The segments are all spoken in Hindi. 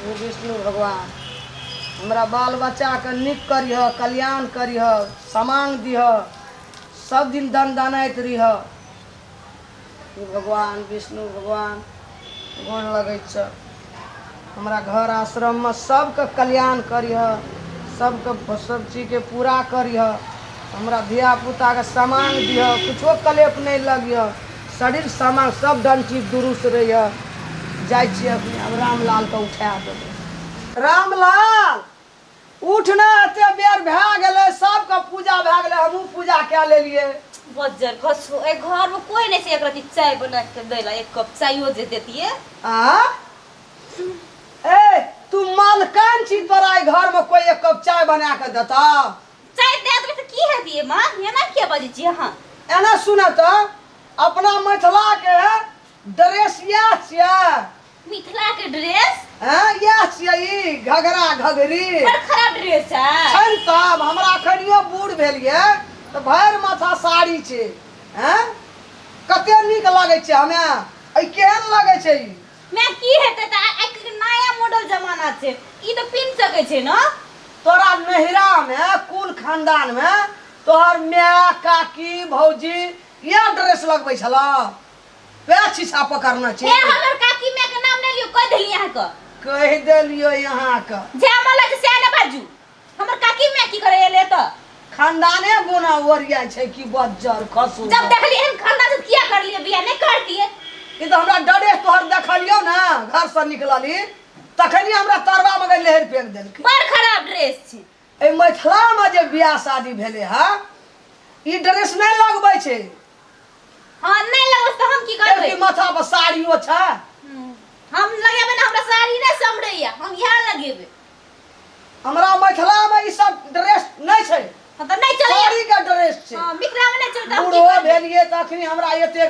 हे विष्णु भगवान हमरा बाल बच्चा के निक करिह, कल्याण करिह, सामान दिह, सब दिन दन दनाइत रह। हे भगवान विष्णु भगवान गोन लगै छ हमरा घर आश्रम में सबके कल्याण करिह, सबके सब चीज के पूरा करिह। हमरा धिया पुता के सामान दिह, कुछो कलेप नहीं लगिह, शरीर सामान सब डन चीज दुरुस्त रहिए। जाय छी अपने अब रामलाल के उठा देबै। रामलाल उठ ना, एते बेर भए गेलै, सबके पूजा भए गेलै, हमहूँ पूजा कए लेलियै। बज्जर खसो ए घर में कोई नहीं से एक रति चाय बना के देला, एक कप चायो जे देतिए। आ ए तू मालकान छी, तोरा घर में कोई एक कप चाय बना के देता? चाय दे देबे त की हेतिए मां? एना के बजै छी अहाँ? एना सुन त, अपना मिथिला के ड्रेस या छियै। मिथिला के ड्रेस हैं या छियै ई घघरा घघरी। बड़ खराब ड्रेस है। छन तब हमरा खनियो बूढ़ भेलिए त भैर माथा साड़ी छै। हैं कते नीक लागे छै हमे। ई केहन लागे छै? ई मैं की हेते त एक नया मॉडल जमाना छै, ई तो पिन सके छै न। तोरा नहिरा में कुल खानदान में तोहर माय काकी भौजी ये ड्रेस लगबै छला, वे छिछा पकड़ना छै। ए हमर काकी मां के नाम नै लियो, कह देली अहाँ के। कह देलियो यहाँ के जे मला से से न बाजू। हमर काकी मां की करे एले त खानदाने गुना ओरिया छै कि बज्जर खसू। जब देखली हम खानदान से किया कर लिए बियाह नहीं करतिए। ई तो हमरा ड्रेस तोहर देखलियो ना, घर से निकलली तखनी हमरा तरवा में लहर फेंक देलकै। बड़ खराब ड्रेस छी। ए मिथिला में जे बियाह शादी भेले है ई ड्रेस नहीं लगबै छै। हां नहीं लगस त हम की करबै? एक माथा पर साड़ियो छै। हम लगेबे ना, हमरा साड़ी नहीं समरैया, हम यहां लगेबे। हमरा मिथिला में ई सब ड्रेस नहीं छै। हम त नहीं चले साड़ी के ड्रेस छै। हां मिथिला में नहीं चलता। हम की बूढ़ो करबै? भेलिए तखनी हमरा एते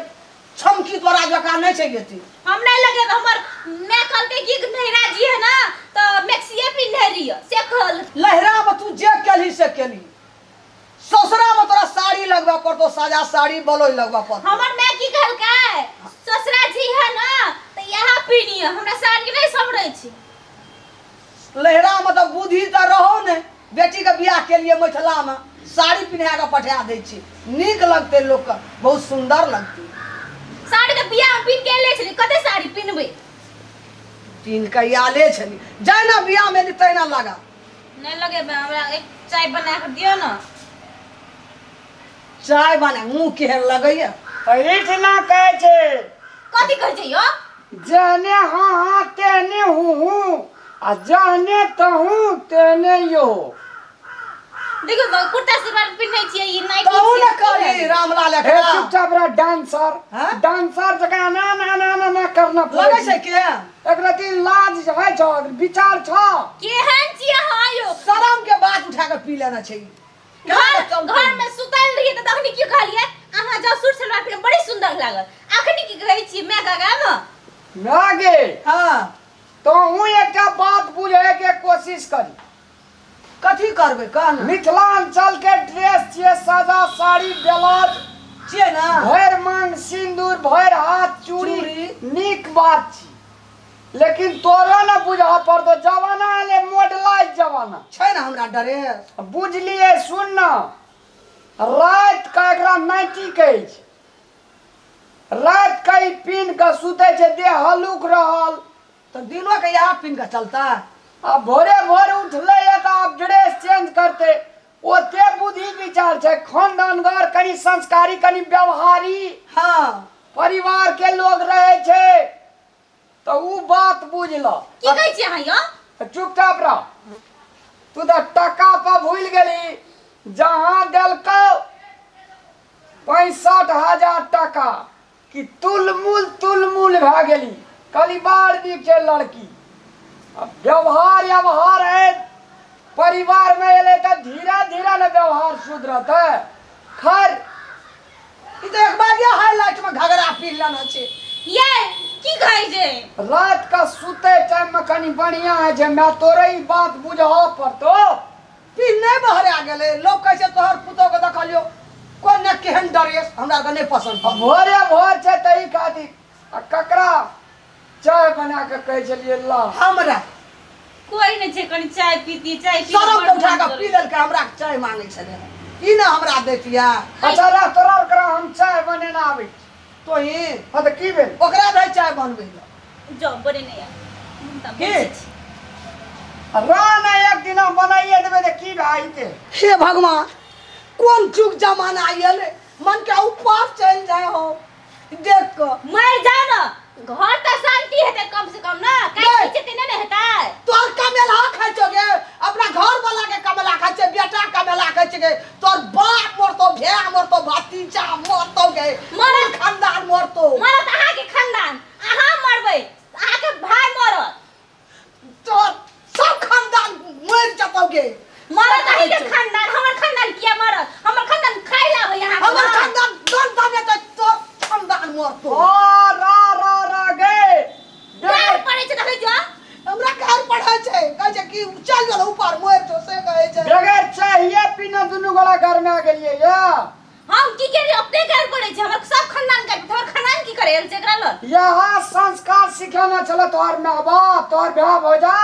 छमकी तोरा जका नहीं छै गेती। हम नहीं लगेबे। हमर मैं कहलके कि नहिरा जी है ना त मैक्सीए पिन्हे रियो से कहल। लहरा में तू जे केली से केली, ससुरा में तोरा साड़ी लगवा पड़तो, साजा साड़ी बलोई लगवा पड़तो। हमर मैं की कहलकै ससुरा जी है ना त यहां पिनिए, हमरा साड़ी नहीं समरै छी। लहरा में तो बुद्धि तो रहो ने, बेटी के बियाह के लिए मिथिला में साड़ी पिन्हा के पठा दै छी, नीक लगते लोग के, बहुत सुंदर लगती। साड़ी त बियाह में पिन के ले छली, कते साड़ी पिनबै? तीन कहिया ले छली, जाय ना बियाह में तैना लगा। नहीं लगेबे। हमरा एक चाय बना के दियो ना। चाय बना मुंह केहन लगैया। इतना कहे छे कथी कहै छै यो? जहने हाँ हाँ तेने हूँ आ जहने तहूँ तेने यो। देखो तो कुर्ता सलवार पिन्नै छियै, ई नाइटी कहू ना करी रामलाल हे एकरा चुपचाप रह डांसर। हाँ? डांसर जगह ना ना ना ना ना करना लगे छै के एक रति लाज है छ, विचार छ। केहन छियै अहाँ यो? शरम के बात उठा के पी लेना छै। घर में सुतल रहिए त तखनी की कहलिए अहाँ जाउ सूट सलवार पिन्ह, बड़ी सुंदर लागल। अखनी की कहै छी मैं काका में लागे हां तो हूँ एक बात बुझे के कोशिश करी। कथी करबै कहना मिथिलांचल के ड्रेस छियै, सादा साड़ी ब्लाउज छियै ना, भैर मांग सिंदूर, भैर हाथ चूड़ी, नीक बात छी। लेकिन तोरा न बुझा पड़तो, जमाना एले मॉडलाइज जमाना छै ना हमरा ड्रेस। बुझलिए? सुन न, रात का एकरा नाइटी कहै छै। रात का ई पिन के सुते छै, देह हलुक रहल तो दिनों के यहाँ पिन के चलता। अब भोरे भोर उठले त आप ड्रेस चेंज करते। ओते बुद्धि विचार छै, खानदानगर, कनी संस्कारी, कनी व्यवहारी हाँ परिवार के लोग रहे छै, तो उ बात बुझल। की कहै छी अहाँ यो? चुपचाप रह। तू तो टका पर भूल गेली, जहाँ देलको 65,000 टका कि तुलमुल भए गेली। कली बार दिख छै लड़की। अब व्यवहार है, परिवार में एले तो धीरे धीरे न व्यवहार सुधरत है। खैर ई तो एक बार ये हाईलाइट में घगरा पी लेना छै। ये की कहै छै? रात का सुते टाइम में कनी बढ़िया है जे मैं तोरे ही बात बुझा पड़तो। पिन नहीं बहरा गेले, लोग कहे छै तोहर पुतो के देखलियो कोन ने केहन ड्रेस हमरा के नहीं पसंद पड़ल। भोरे भोर छै तई खातिर आ ककरा चाय बना के कहे छलिए ला। हमरा कोई नहीं छे कनी चाय पीती चाय पी सरम के उठा के पी लेल के हमरा के चाय मांगे छले ई ना हमरा देतिया अच्छा रा तोरा करा हम चाय बने ना आवे तो ही हां त की भेल ओकरा दे चाय बनबे ला जो बड़े नहीं यार के? रा ना एक दिन बनाइए देबे त की भाई के हे भगवान कौन जुग जमाना आयल मन के ऊपर चल जाए हो देख के मर जा ना घर त शांति हेते कम से कम ना काई नहीं। पीछे तेने नहीं हेता तोर कमेला खाइ छगे अपना घर वाला के कमेला खाइ छे बेटा कमेला खाइ छगे तोर बाप मरतो भैया मरतो भतीजा मरतो गे मरत। खानदान मरतो मरत अहाँ के खानदान अहाँ मरबै अहाँ के भाई मरत तो सब खानदान मर जतोगे मरत अहीं के खानदान हमर खानदान किया मरत हमर खानदान खाइ लाबै यहाँ हमर खानदान दन दने तो तोर खानदान मरतो ओ रा गे डर पड़े छे देखै जो हमरा घर पढ़ा छे कहै छे कि चल गेल ऊपर मर जो से कहै छे बगैर चाहिए पीना दुनु गोला घर में आ गेलिए या हम की करे अपने घर पड़े छे हमर सब खानदान के हमर खानदान की करे से एकरा ल यहाँ संस्कार सिखाना चलो तोहर माँ बाप तोहर ब्याह हो जा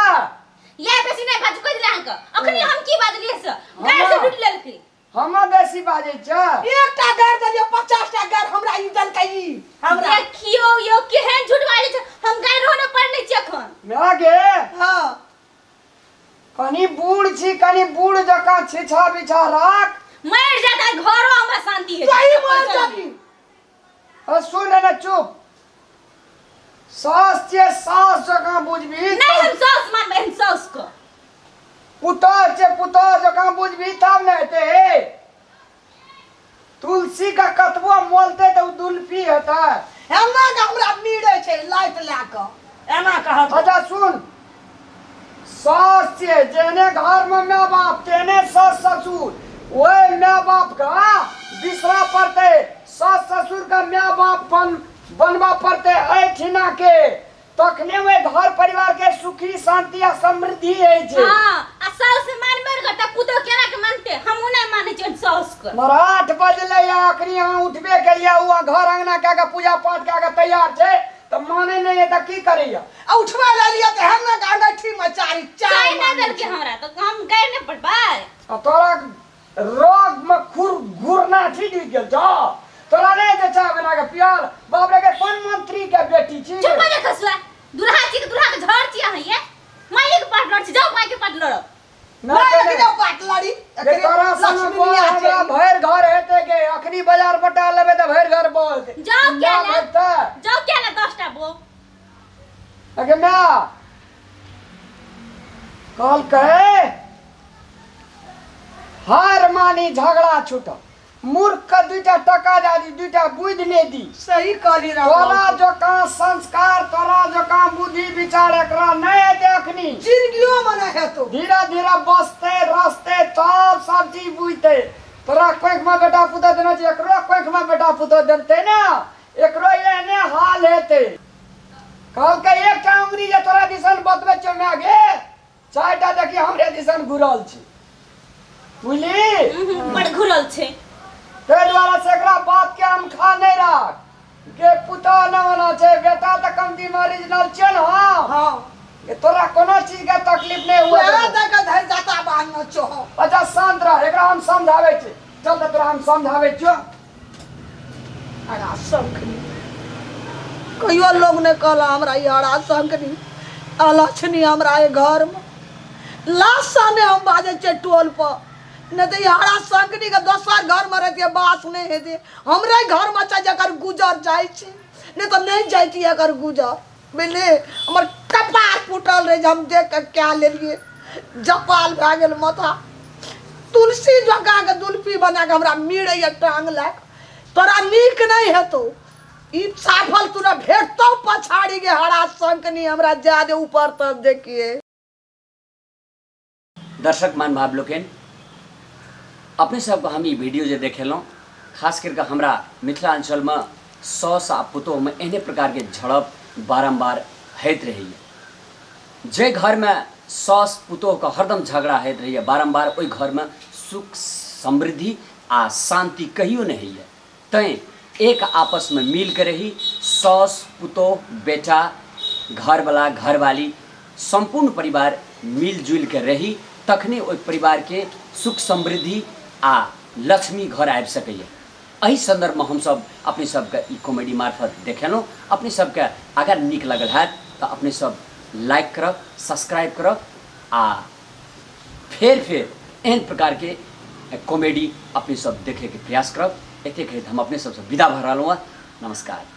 ये बेसी नहीं बाजू कह दिला हमके अखनी हम की बाजलिए से गाय से लूट लेलकी हम बेसी बाजे छ एकटा घर दे 50 टा घर हमरा ई दल कई हमरा देखियो यो केहन झूठ बाजै छै हम गाय रोने पड़ने छी अखन मैं गे हां कनी बूढ़ छी कनी बूढ़ जका छिछा बिछा राख मर जाता घरो हमरा शांति है सही मर जाती सुन ना चुप सास छे सास जका बुझबी नहीं हम सास मान बहन सास को पुतोह छे पुतोह जका बुझबी तब न हेते तुलसी का कतबो मोलते तो दुल्फी हेता एना के हमरा मीड़े छै लाइट ला के एना कहत अच्छा सुन सास छे जेने घर में माँ बाप तेने सास ससुर ओए माँ बाप का बिसरा पड़ते सास ससुर का माँ बाप बनवा पड़ते ऐठिना के तखने वे घर परिवार के सुखी शांति आ समृद्धि है जे हां आ सास से मान मर गटा पुतो केना के मानते हम नहीं माने छी सास को मराठ बजले या आखरी यहाँ उठबे के लिए हुआ घर अंगना के आगे पूजा पाठ के आगे तैयार छे तो माने नहीं है तो की करिया आ उठवा ले लिया त हम ना गांठी में चारी चाय ना दल के हमरा तो हम गए न पड़बाय आ तोरा रोग में घुरना ठीक गेल जा तोरा नहीं दे चाय बना के पियाल बाप रे के कौन मंत्री के बेटी छी चुप जा खसुआ दुल्हा छी के दुल्हा के झड़ छी अहाँ ये माई के पार्टनर छी जाओ माई के पार्टनर ना के जाओ पाटलाड़ी के तोरा संग को हमरा भैर घर हेते के अखनी बाजार बटा लेबे त भैर घर बोल दे जाओ क्या ना ना भरता जाओ क्या ना 10 टा बो अगे मैं कल कहे हार मानी झगड़ा छूटा मूर्ख का दुटा टका दादी दुटा बुझ ले दी सही कहली रा तोरा जो का संस्कार तोरा जो का बुद्धि विचार एकरा नहीं देखनी जिंदगियों में नहीं है तो धीरे धीरे बसते रसते तब सब चीज बुझते तोरा कोइक में बेटा पुतो देना चाहिए एकरो कोइक में बेटा पुतो देते ना एकरो एने हाल हेते कल के एक टा उंगली जे तोरा दिसन बतबे चमे गे चारटा देखी हमरे दिसन घुरल छी बुझली बड़ घुरल छे ते द्वारा से एकरा बात के हम खा नहीं राख के पुतो न होना छे बेटा त कमती ओरिजिनल छे न हां हां के तोरा कोनो चीज के तकलीफ नहीं हुआ ओरा देख धर जाता बांध न छो अच्छा शांत रह एकरा हम समझावे छी चल त तोरा हम समझावे छियो हरा शंखनी कहियो लोग ने कहला हमरा ई हरा शंखनी अलक्षणी हमरा ए घर में लाशा ने हम बाजे छे टोल पर न तो हरा शंखनी के दोसर घर में रहती बास नहीं हेते हमरे घर में चाहे जकर गुजर जाय छे नहीं तो नहीं जाती अगर गुजर बुझले हमर कपार फूटल रहे हम देख के क्या ले लिए जपाल भा गेल माथा तुलसी जगा के दुल्फी बना के हमरा मीड़े टांग लाग तोरा नीक नहीं हेतो ई साफल तोरा भेटतो पछाड़ी के हरा शंखनी हमरा ज्यादा ऊपर तब देखिए दर्शक मान भाव लोकेन अपने सबको हम ई वीडियो जे देखेलों खास करके हमरा मिथिलांचल में सौस आ पुतोह में एने प्रकार के झड़प बारंबार होइत रही जे घर में सौस पुतोह का हरदम झगड़ा होइत रही बारंबार ओई घर में सुख समृद्धि आ शांति कहियो नहीं है तैं एक आपस में मिल कर रही सौस पुतोह बेटा घर वाला घरवाली संपूर्ण परिवार मिलजुल के रही तखने ओहि परिवार के सुख समृद्धि आ लक्ष्मी घर आबि सकैए। एहि संदर्भ में हम सब अपने सबके ई कॉमेडी मार्फत देखेलहुँ। अपने सबके अगर नीक लगल हैत तो अपने सब लाइक करब, सब्सक्राइब करब आ फेर एहन प्रकार के कॉमेडी अपने सब देखे के प्रयास करब। एते कहैत हम अपने सबसे विदा भऽ रहलहुँ। नमस्कार।